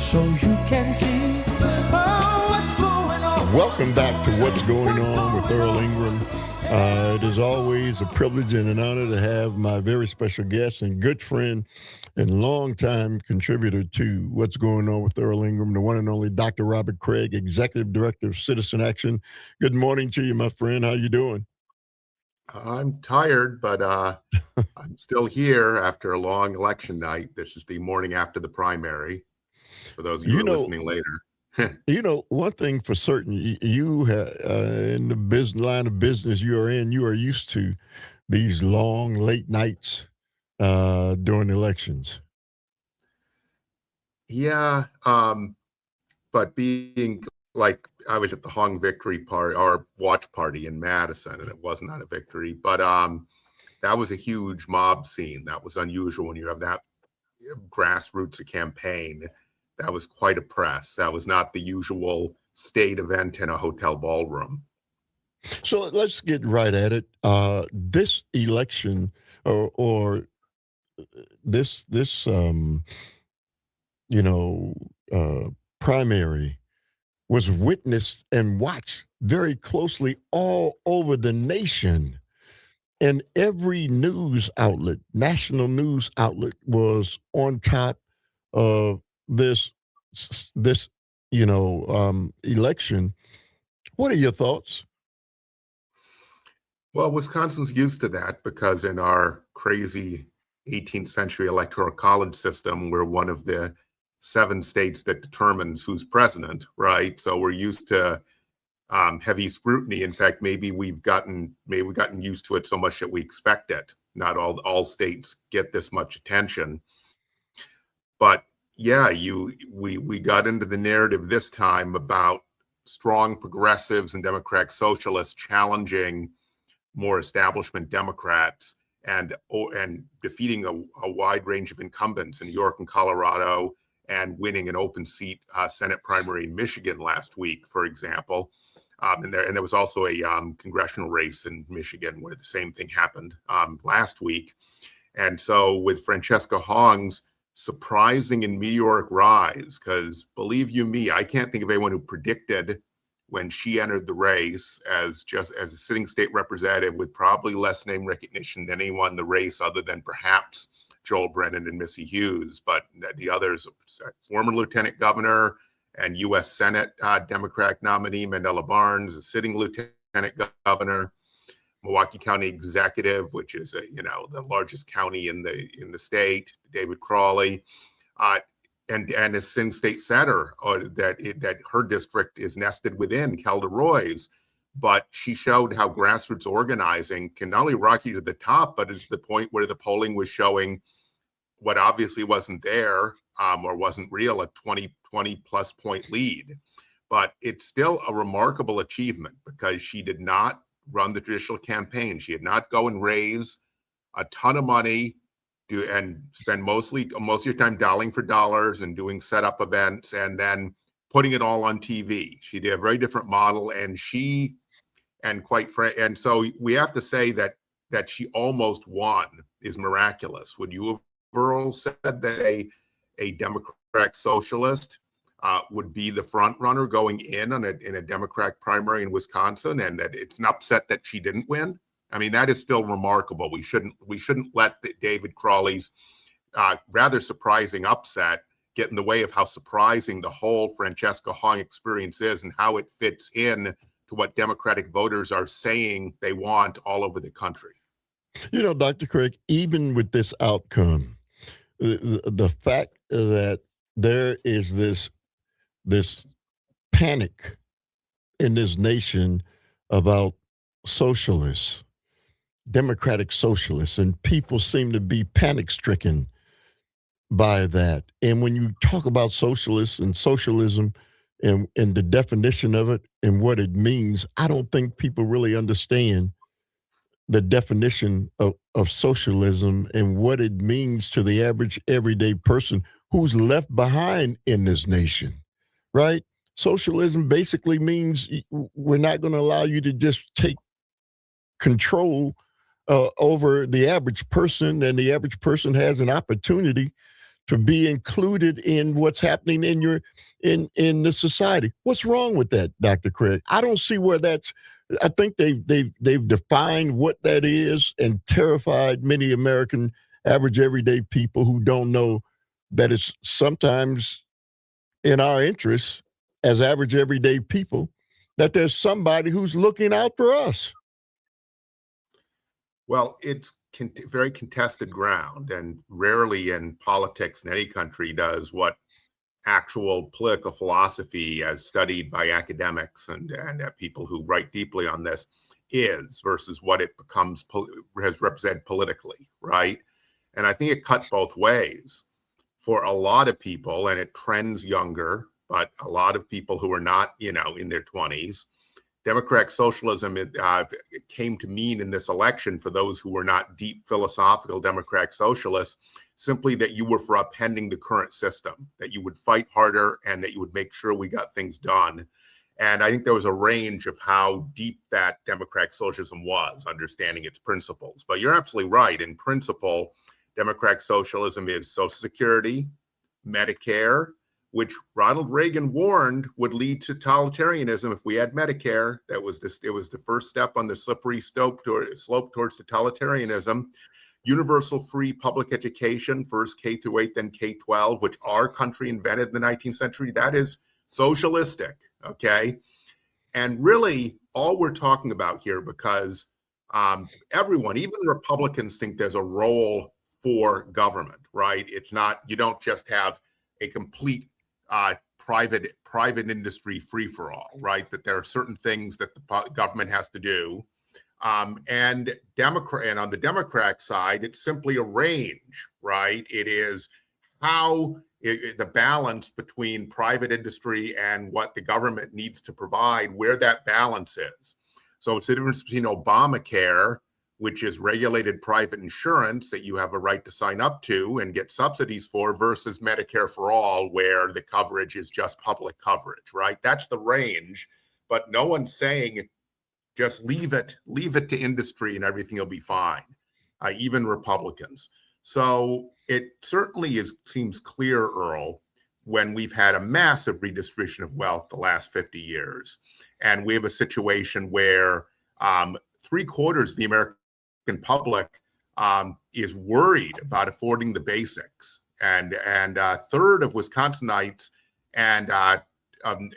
so you can see what's going on. Welcome back to What's Going On with Earl Ingram. It is always a privilege and an honor to have my very special guest and good friend and longtime contributor to What's Going On with Earl Ingram, the one and only Dr. Robert Craig, Executive Director of Citizen Action. Good morning to you, my friend. How you doing? I'm tired, but I'm still here after a long election night. This is the morning after the primary, for those of you who are listening later. You know, one thing for certain, you in the line of business you are in, you are used to these long, late nights during elections. Yeah, but being like, I was at the Hong victory party or watch party in Madison, and it was not a victory, but that was a huge mob scene. That was unusual when you have that grassroots campaign. That was quite a press. That was not the usual state event in a hotel ballroom. So let's get right at it. This election or this primary was witnessed and watched very closely all over the nation. And every news outlet, national news outlet, was on top of this election. What are your thoughts? Well, Wisconsin's used to that because in our crazy 18th century electoral college system, we're one of the 7 states that determines who's president, right? So we're used to heavy scrutiny. In fact, maybe we've gotten used to it so much that we expect it. Not all states get this much attention. But yeah, we got into the narrative this time about strong progressives and Democratic socialists challenging more establishment Democrats and defeating a wide range of incumbents in New York and Colorado, and winning an open seat Senate primary in Michigan last week, for example. And there was also a congressional race in Michigan where the same thing happened last week. And so with Francesca Hong's surprising and meteoric rise, because believe you me, I can't think of anyone who predicted when she entered the race as a sitting state representative with probably less name recognition than anyone in the race other than perhaps Joel Brennan and Missy Hughes, but the others, former lieutenant governor and U.S. Senate Democratic nominee Mandela Barnes, a sitting lieutenant governor, Milwaukee County executive, which is the largest county in the state, David Crawley, and a sitting state senator that her district is nested within, Kelda Roy's. But she showed how grassroots organizing can not only rock you to the top, but it's the point where the polling was showing what obviously wasn't there or wasn't real, a 20 plus point lead. But it's still a remarkable achievement because she did not run the traditional campaign. She did not go and raise a ton of money and spend most of your time dialing for dollars and doing setup events and then putting it all on TV. She did a very different model, and so we have to say that she almost won is miraculous. Would you have, Earl, said that a Democratic socialist would be the front runner going in a Democratic primary in Wisconsin, and that it's an upset that she didn't win? I mean, that is still remarkable. We shouldn't let David Crawley's rather surprising upset get in the way of how surprising the whole Francesca Hong experience is and how it fits in to what Democratic voters are saying they want all over the country. You know, Dr. Craig, even with this outcome, the fact that there is this panic in this nation about socialists, democratic socialists, and people seem to be panic-stricken by that. And when you talk about socialists and socialism and the definition of it and what it means, I don't think people really understand the definition of socialism and what it means to the average everyday person who's left behind in this nation, right? Socialism basically means we're not going to allow you to just take control over the average person, and the average person has an opportunity to be included in what's happening in your in the society. What's wrong with that, Dr. Craig? I don't see where that's. I think they've defined what that is and terrified many American average everyday people who don't know that it's sometimes in our interests as average everyday people that there's somebody who's looking out for us. Well, it's very contested ground, and rarely in politics in any country does what actual political philosophy, as studied by academics and people who write deeply on this, is versus what it becomes has represented politically, right? And I think it cut both ways for a lot of people, and it trends younger, but a lot of people who are not, in their 20s. Democratic socialism came to mean in this election, for those who were not deep philosophical democratic socialists, simply that you were for upending the current system, that you would fight harder and that you would make sure we got things done. And I think there was a range of how deep that democratic socialism was, understanding its principles. But you're absolutely right. In principle, democratic socialism is Social Security, Medicare, which Ronald Reagan warned would lead to totalitarianism if we had Medicare. It was the first step on the slippery slope towards totalitarianism. Universal free public education, first K through 8, then K-12, which our country invented in the 19th century. That is socialistic, okay? And really, all we're talking about here, because everyone, even Republicans, think there's a role for government, right? It's not, you don't just have a complete private industry free-for-all, right? That there are certain things that the government has to do. And on the Democratic side, it's simply a range, right? It is how the balance between private industry and what the government needs to provide, where that balance is. So it's the difference between Obamacare, which is regulated private insurance that you have a right to sign up to and get subsidies for, versus Medicare for all, where the coverage is just public coverage, right? That's the range, but no one's saying just leave it to industry and everything will be fine, even Republicans. So it certainly seems clear, Earl, when we've had a massive redistribution of wealth the last 50 years, and we have a situation where 3/4 of the American public is worried about affording the basics, and a third of Wisconsinites and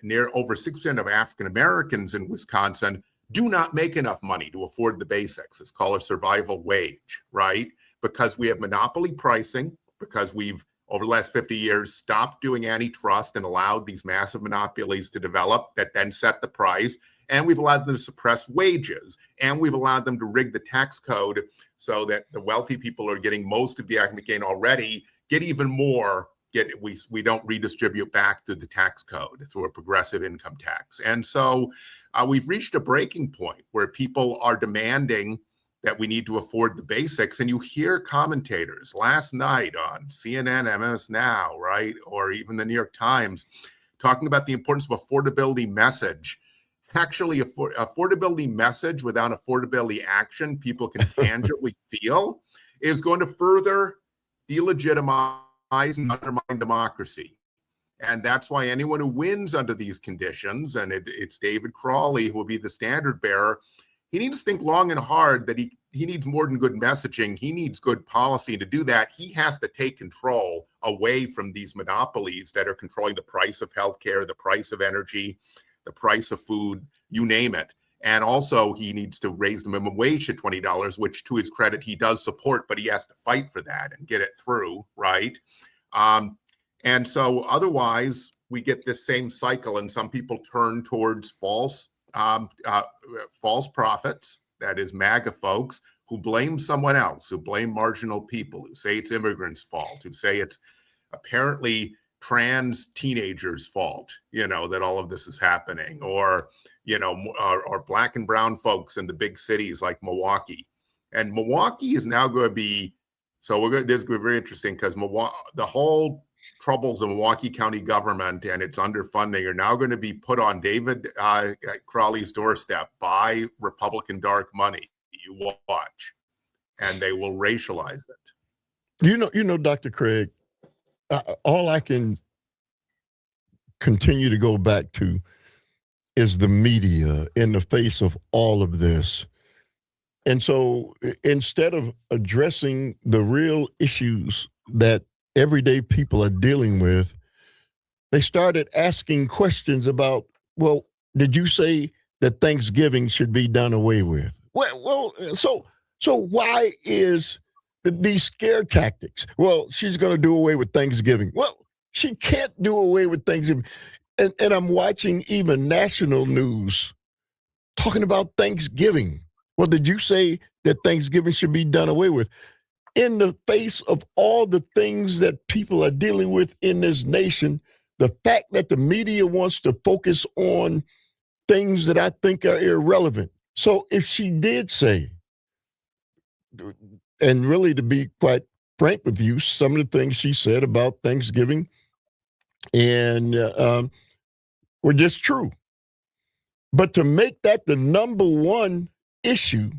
near over 6% of African Americans in Wisconsin do not make enough money to afford the basics. It's called a survival wage, right? Because we have monopoly pricing, because we've, over the last 50 years, stopped doing antitrust and allowed these massive monopolies to develop that then set the price. And we've allowed them to suppress wages. And we've allowed them to rig the tax code so that the wealthy people are getting most of the economic gain already, get even more. We don't redistribute back through the tax code, through a progressive income tax. And so we've reached a breaking point where people are demanding that we need to afford the basics. And you hear commentators last night on CNN, MS Now, right, or even the New York Times, talking about the importance of affordability message. Actually, affordability message without affordability action people can tangibly feel is going to further delegitimize and undermine democracy. And that's why anyone who wins under these conditions, and it's David Crawley who will be the standard bearer, he needs to think long and hard that he needs more than good messaging. He needs good policy. To do that, he has to take control away from these monopolies that are controlling the price of healthcare, the price of energy, the price of food, you name it. And also, he needs to raise the minimum wage to $20, which, to his credit, he does support, but he has to fight for that and get it through, right? And so otherwise, we get this same cycle, and some people turn towards false prophets, that is MAGA folks, who blame someone else, who blame marginal people, who say it's immigrants' fault, who say it's apparently trans teenagers' fault, that all of this is happening, or Black and brown folks in the big cities like Milwaukee. And Milwaukee is now going to be, this is going to be very interesting, because the whole troubles of Milwaukee County government and its underfunding are now going to be put on David Crawley's doorstep by Republican dark money. You watch, and they will racialize it. Dr. Craig, all I can continue to go back to is the media in the face of all of this. And so instead of addressing the real issues that everyday people are dealing with, they started asking questions about, well, did you say that Thanksgiving should be done away with? So why is these scare tactics? Well, she's going to do away with Thanksgiving. Well, she can't do away with Thanksgiving. And I'm watching even national news talking about Thanksgiving. Well, did you say that Thanksgiving should be done away with? In the face of all the things that people are dealing with in this nation, the fact that the media wants to focus on things that I think are irrelevant. So if she did say, and really to be quite frank with you, some of the things she said about Thanksgiving and were just true. But to make that the number one issue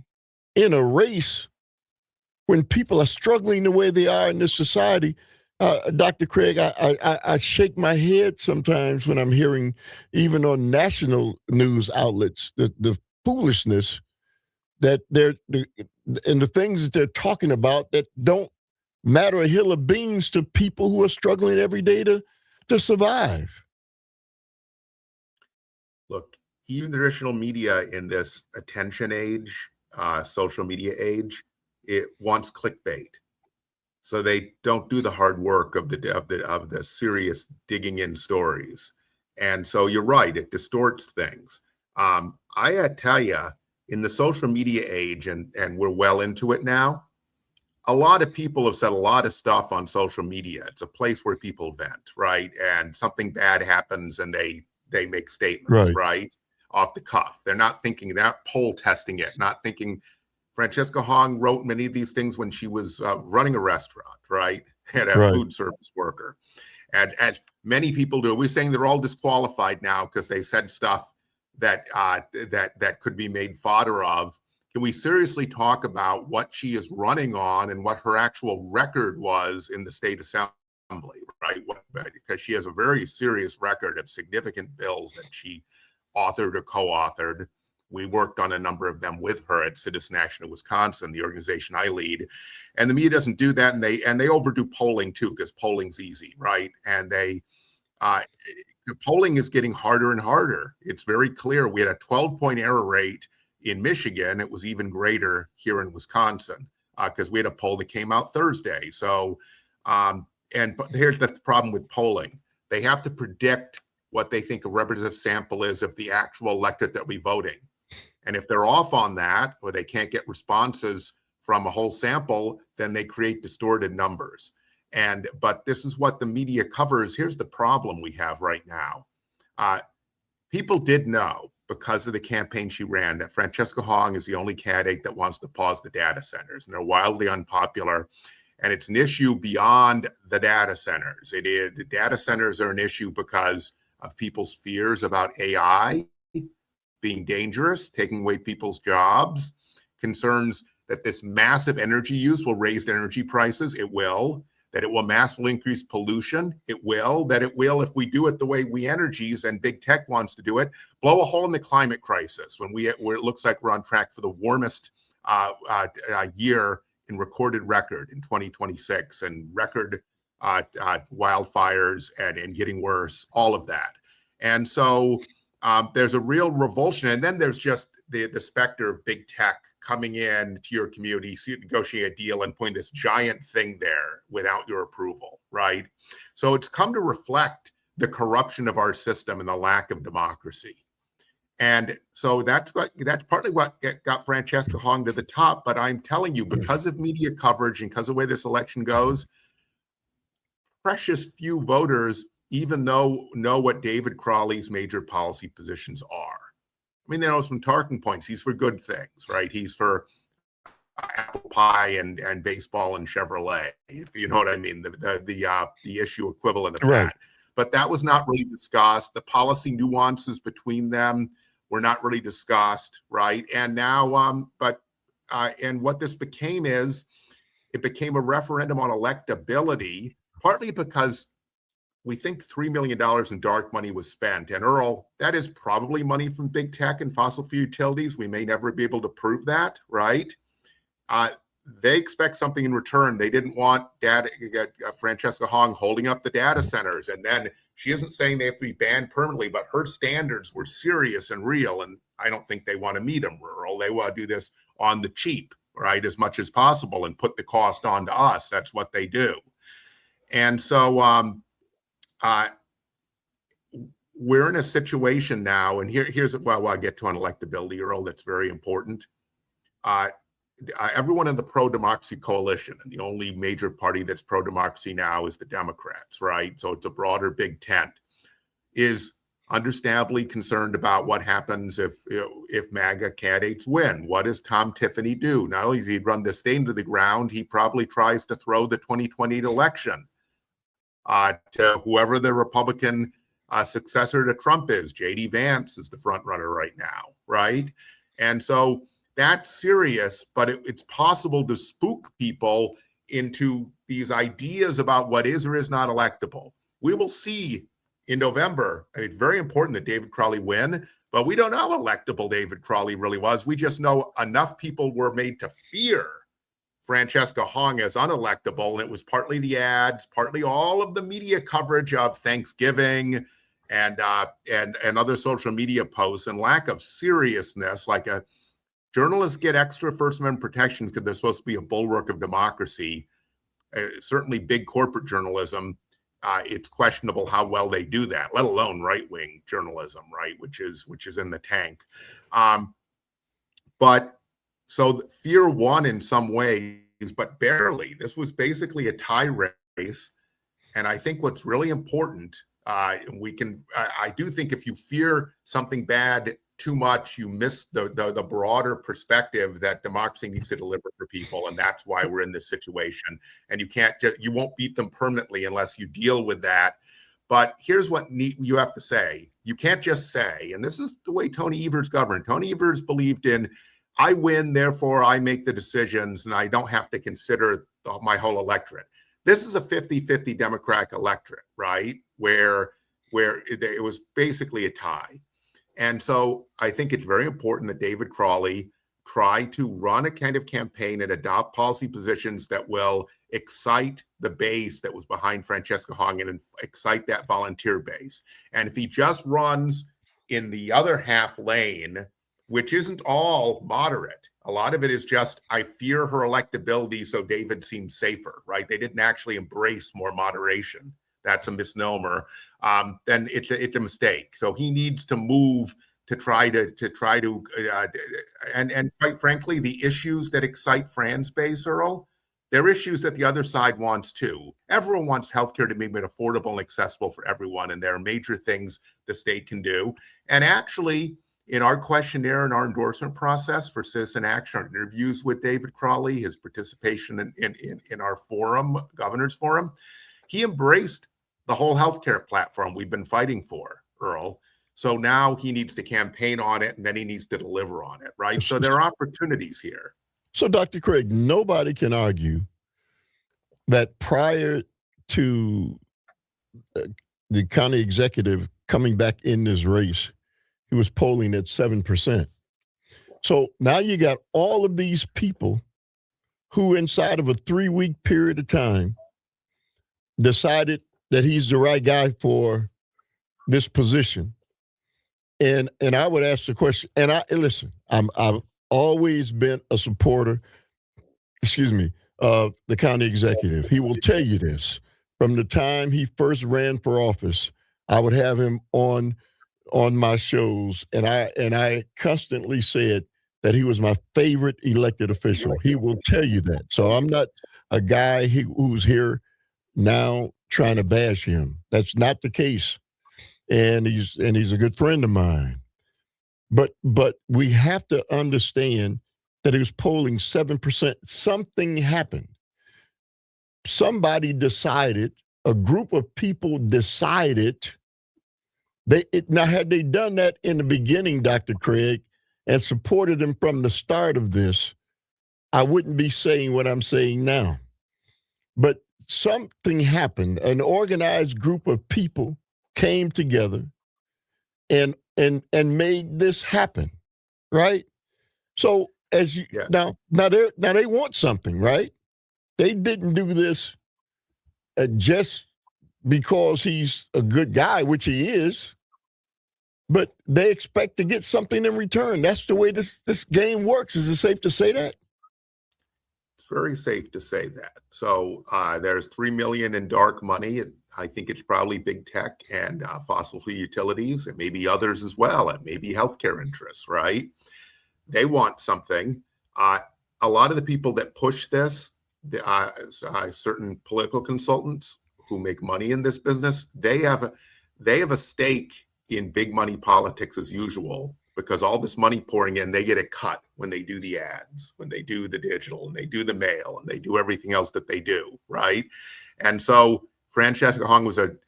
in a race when people are struggling the way they are in this society, Dr. Craig, I shake my head sometimes when I'm hearing, even on national news outlets, the foolishness that and the things that they're talking about that don't matter a hill of beans to people who are struggling every day to survive. Look, even the traditional media in this attention age, social media age, it wants clickbait. So they don't do the hard work of the serious digging in stories. And so you're right, it distorts things. I tell you, in the social media age, and we're well into it now, a lot of people have said a lot of stuff on social media. It's a place where people vent, right? And something bad happens and they make statements, right? Off the cuff. They're not thinking, they're not poll testing it, not thinking. Francesca Hong wrote many of these things when she was running a restaurant, right? And a food service worker. And as many people do, we're saying they're all disqualified now because they said stuff that that could be made fodder of. Can we seriously talk about what she is running on and what her actual record was in the state assembly, right? Because she has a very serious record of significant bills that she authored or co-authored. We worked on a number of them with her at Citizen Action of Wisconsin, the organization I lead. And the media doesn't do that, and they overdo polling too, because polling's easy, right? And the polling is getting harder and harder. It's very clear. We had a 12-point error rate in Michigan. It was even greater here in Wisconsin because we had a poll that came out Thursday. So, but here's the problem with polling. They have to predict what they think a representative sample is of the actual electorate that will be voting. And if they're off on that, or they can't get responses from a whole sample, then they create distorted numbers. But this is what the media covers. Here's the problem we have right now. People did know, because of the campaign she ran, that Francesca Hong is the only candidate that wants to pause the data centers, and they're wildly unpopular. And it's an issue beyond the data centers. The data centers are an issue because of people's fears about AI being dangerous, taking away people's jobs, concerns that this massive energy use will raise energy prices. It will. That it will massively increase pollution. It will. That it will, if we do it the way we energies and big tech wants to do it, blow a hole in the climate crisis where it looks like we're on track for the warmest year in recorded record in 2026, and record wildfires and getting worse, all of that. And so there's a real revulsion. And then there's just the specter of big tech coming in to your community, negotiate a deal and putting this giant thing there without your approval, right? So it's come to reflect the corruption of our system and the lack of democracy. And so that's partly what got Francesca Hong to the top. But I'm telling you, because of media coverage and because of the way this election goes, precious few voters even know what David Crowley's major policy positions are. I mean, they know some talking points. He's for good things, right? He's for apple pie and baseball and Chevrolet, if you know what I mean, the issue equivalent of that. But that was not really discussed. The policy nuances between them were not really discussed, right? And now, and what this became is, it became a referendum on electability partly because we think $3 million in dark money was spent. And Earl, that is probably money from big tech and fossil fuel utilities. We may never be able to prove that, right? They expect something in return. They didn't want Francesca Hong holding up the data centers. And then she isn't saying they have to be banned permanently, but her standards were serious and real. And I don't think they want to meet them, Earl. They want to do this on the cheap, right, as much as possible and put the cost on to us. That's what they do. And so we're in a situation now, and here's well, I get to on electability, Earl, that's very important. Everyone in the pro-democracy coalition, and the only major party that's pro-democracy now is the Democrats, right? So it's a broader big tent, is understandably concerned about what happens if MAGA candidates win. What does Tom Tiffany do? Not only does he run the state into the ground, he probably tries to throw the 2020 election to whoever the Republican successor to Trump is. J.D. Vance is the front runner right now, right? And so that's serious, but it's possible to spook people into these ideas about what is or is not electable. We will see in November. I mean, it's very important that David Crowley win, but we don't know how electable David Crowley really was. We just know enough people were made to fear Francesca Hong as unelectable, and it was partly the ads, partly all of the media coverage of Thanksgiving and other social media posts, and lack of seriousness. Like journalists get extra First Amendment protections because they're supposed to be a bulwark of democracy. Certainly, big corporate journalism, it's questionable how well they do that. Let alone right-wing journalism, right, which is in the tank. But so fear won in some ways, but barely. This was basically a tie race. And I think what's really important, I do think if you fear something bad too much, you miss the broader perspective that democracy needs to deliver for people. And that's why we're in this situation. And you won't beat them permanently unless you deal with that. But here's what you have to say. You can't just say, and this is the way Tony Evers governed. Tony Evers believed in, I win, therefore I make the decisions, and I don't have to consider my whole electorate. This is a 50-50 Democratic electorate, right? Where it was basically a tie. And so I think it's very important that David Crowley try to run a kind of campaign and adopt policy positions that will excite the base that was behind Francesca Hong and excite that volunteer base. And if he just runs in the other half lane, which isn't all moderate, a lot of it is just, I fear her electability, so David seems safer, right? They didn't actually embrace more moderation. That's a misnomer. Then it's a mistake. So he needs to move to try to and quite frankly, the issues that excite Fran's base, Earl, they're issues that the other side wants too. Everyone wants healthcare to be made affordable and accessible for everyone, and there are major things the state can do. And actually, in our questionnaire and our endorsement process for Citizen Action, our interviews with David Crowley, his participation in our forum, Governor's Forum, he embraced the whole healthcare platform we've been fighting for, Earl. So now he needs to campaign on it, and then he needs to deliver on it, right? So there are opportunities here. So, Dr. Craig, nobody can argue that prior to the county executive coming back in this race, he was polling at 7%. So now you got all of these people who inside of a 3-week period of time decided that he's the right guy for this position. And I would ask the question, and listen, I've always been a supporter, of the county executive. He will tell you this. From the time he first ran for office, I would have him on my shows, and I constantly said that he was my favorite elected official. He will tell you that. So I'm not a guy who's here now trying to bash him. That's not the case. And he's a good friend of mine. But we have to understand that he was polling 7%. Something happened. Somebody decided, a group of people decided. Now, had they done that in the beginning, Dr. Craig, and supported him from the start of this, I wouldn't be saying what I'm saying now. But something happened. An organized group of people came together and made this happen, right? So as you Yeah. now they want something, right? They didn't do this just because he's a good guy, which he is, but they expect to get something in return. That's the way this game works. Is it safe to say that? It's very safe to say that. So there's 3 million in dark money. I think it's probably big tech and fossil fuel utilities, and maybe others as well, and maybe healthcare interests, right? They want something. A lot of the people that push this, certain political consultants who make money in this business, they have a stake in big money politics as usual, because all this money pouring in, they get a cut when they do the ads, when they do the digital, and they do the mail, and they do everything else that they do, right? And so Francesca Hong was an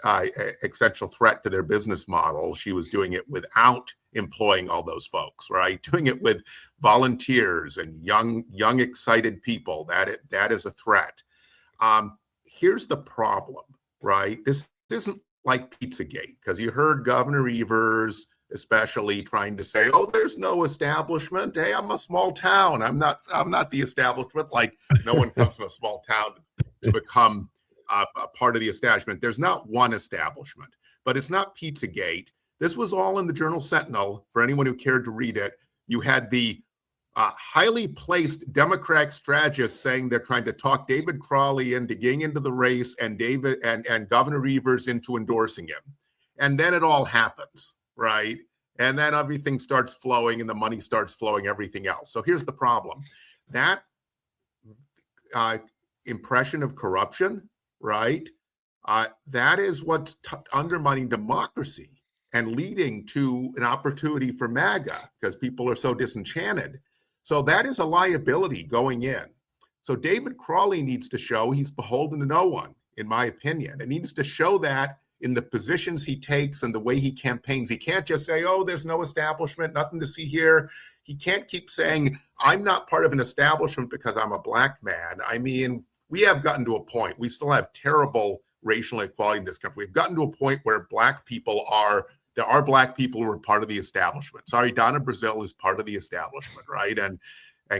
existential threat to their business model. She was doing it without employing all those folks, right? Doing it with volunteers and young excited people. That is a threat. Here's the problem, right? This isn't like Pizzagate, because you heard Governor Evers especially trying to say, "Oh, there's no establishment. Hey, I'm a small town. I'm not the establishment." Like, no one comes from a small town to become a part of the establishment. There's not one establishment, but it's not Pizzagate. This was all in the Journal Sentinel for anyone who cared to read it. You had the highly placed Democratic strategists saying they're trying to talk David Crowley into getting into the race, and Governor Evers into endorsing him. And then it all happens, right? And then everything starts flowing and the money starts flowing, everything else. So here's the problem. That impression of corruption, right? That is what's undermining democracy and leading to an opportunity for MAGA, because people are so disenchanted. So that is a liability going in. So David Crowley needs to show he's beholden to no one, in my opinion. It needs to show that in the positions he takes and the way he campaigns. He can't just say, "Oh, there's no establishment, nothing to see here." He can't keep saying, "I'm not part of an establishment because I'm a black man." I mean, we have gotten to a point, we still have terrible racial inequality in this country. We've gotten to a point where there are black people who are part of the establishment. Sorry, Donna Brazile is part of the establishment, right? And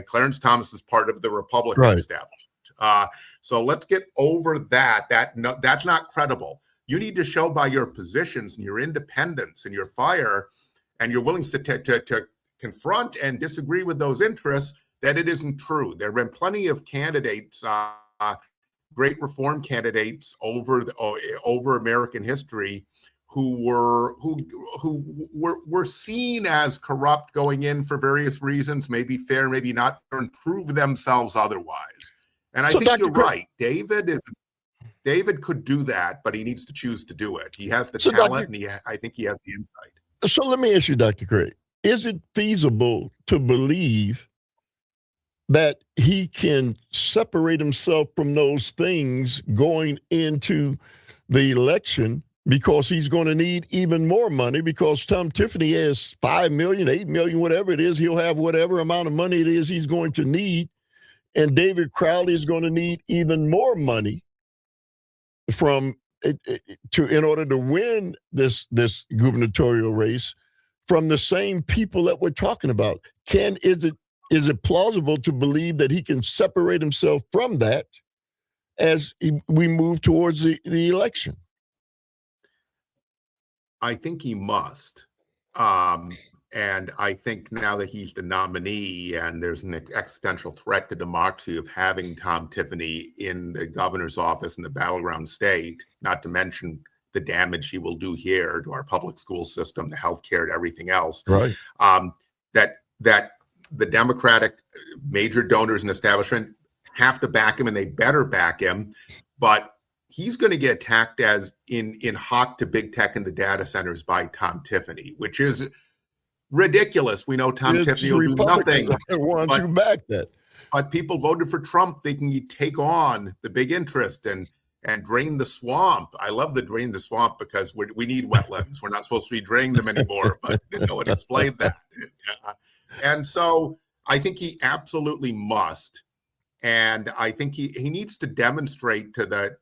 Clarence Thomas is part of the Republican establishment. So let's get over that. That's not credible. You need to show by your positions and your independence and your fire and your willingness to confront and disagree with those interests that it isn't true. There have been plenty of candidates, great reform candidates over American history, who were seen as corrupt going in for various reasons, maybe fair, maybe not fair, and prove themselves otherwise. And I think Dr. you're right. David could do that, but he needs to choose to do it. He has the talent, and I think he has the insight. So let me ask you, Dr. Craig, is it feasible to believe that he can separate himself from those things going into the election, because he's going to need even more money, because Tom Tiffany has 5 million, 8 million, whatever it is. He'll have whatever amount of money it is he's going to need. And David Crowley is going to need even more money in order to win this gubernatorial race from the same people that we're talking about. Is it plausible to believe that he can separate himself from that as we move towards the election? I think he must. And I think now that he's the nominee and there's an existential threat to democracy of having Tom Tiffany in the governor's office in the battleground state, not to mention the damage he will do here to our public school system, the healthcare, and everything else. Right. That the Democratic major donors and establishment have to back him, and they better back him. But he's going to get attacked as in hock to big tech in the data centers by Tom Tiffany, which is ridiculous. We know Tom Tiffany will do nothing. Who back that? But people voted for Trump. They can take on the big interest and drain the swamp. I love the drain the swamp, because we need wetlands. We're not supposed to be draining them anymore, but no one explained that. And so I think he absolutely must. And I think he needs to demonstrate to the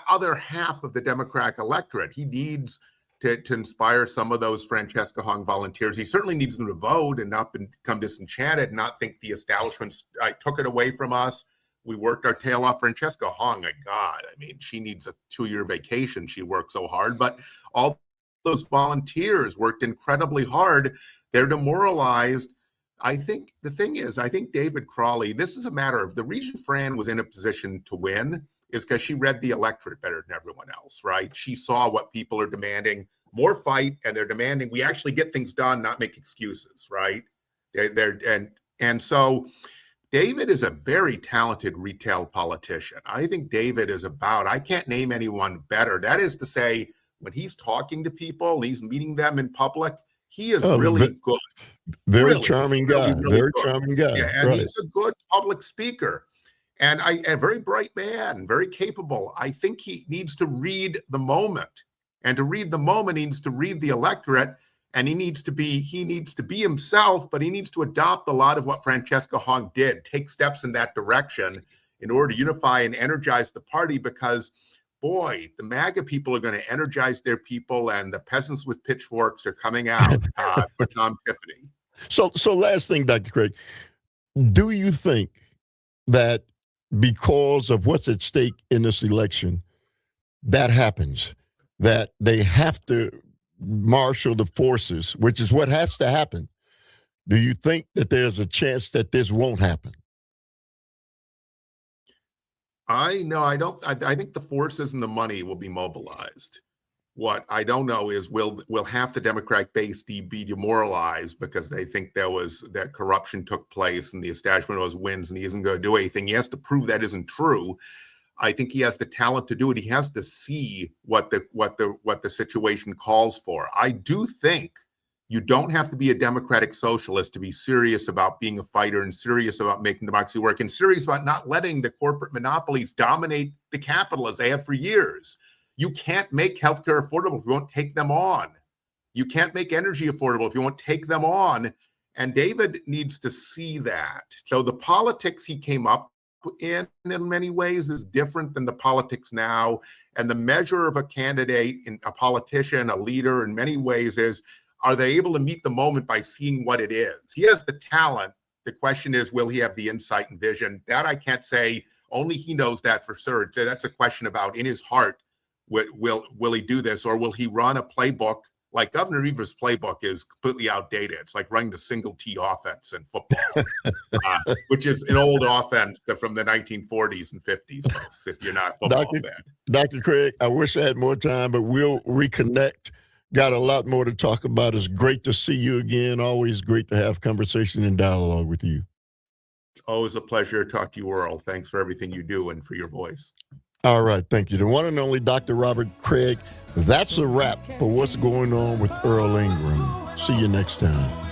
other half of the Democratic electorate. He needs to inspire some of those Francesca Hong volunteers. He certainly needs them to vote and not become disenchanted, not think the establishment took it away from us. We worked our tail off. Francesca Hong, my God, I mean, she needs a 2-year vacation. She worked so hard, but all those volunteers worked incredibly hard. They're demoralized. I think the thing is, I think David Crawley, this is a matter of the reason Fran was in a position to win is because she read the electorate better than everyone else, right? She saw what people are demanding, more fight, and they're demanding we actually get things done, not make excuses, right? And so David is a very talented retail politician. I think David is I can't name anyone better. That is to say, when he's talking to people, he's meeting them in public, he is really good. Very really, charming really, guy. really Very good. charming guy. Yeah, and right. he's a good public speaker. And a very bright man, very capable. I think he needs to read the moment. And to read the moment, he needs to read the electorate, and he needs to be himself, but he needs to adopt a lot of what Francesca Hong did, take steps in that direction in order to unify and energize the party, because boy, the MAGA people are going to energize their people, and the peasants with pitchforks are coming out for Tom Tiffany. So last thing, Dr. Craig, do you think that because of what's at stake in this election, that happens, that they have to marshal the forces, which is what has to happen? Do you think that there's a chance that this won't happen? I don't. I think the forces and the money will be mobilized. What I don't know is will half the Democratic base be demoralized because they think that corruption took place and the establishment wins and he isn't going to do anything. He has to prove that isn't true. I think he has the talent to do it. He has to see what the situation calls for. I do think you don't have to be a democratic socialist to be serious about being a fighter and serious about making democracy work and serious about not letting the corporate monopolies dominate the capital as they have for years. You can't make healthcare affordable if you won't take them on. You can't make energy affordable if you won't take them on. And David needs to see that. So the politics he came up in many ways is different than the politics now. And the measure of a candidate, a politician, a leader in many ways is, are they able to meet the moment by seeing what it is? He has the talent. The question is, will he have the insight and vision? That I can't say. Only he knows that for sure. That's a question about in his heart. Will he do this, or will he run a playbook like Governor Evers' playbook is completely outdated? It's like running the single T offense in football, which is an old offense from the 1940s and 50s, folks, if you're not a football fan. Dr. Craig, I wish I had more time, but we'll reconnect. Got a lot more to talk about. It's great to see you again. Always great to have conversation and dialogue with you. Always a pleasure to talk to you, Earl. Thanks for everything you do and for your voice. All right, thank you. The one and only Dr. Robert Craig. That's a wrap for what's going on with Earl Ingram. See you next time.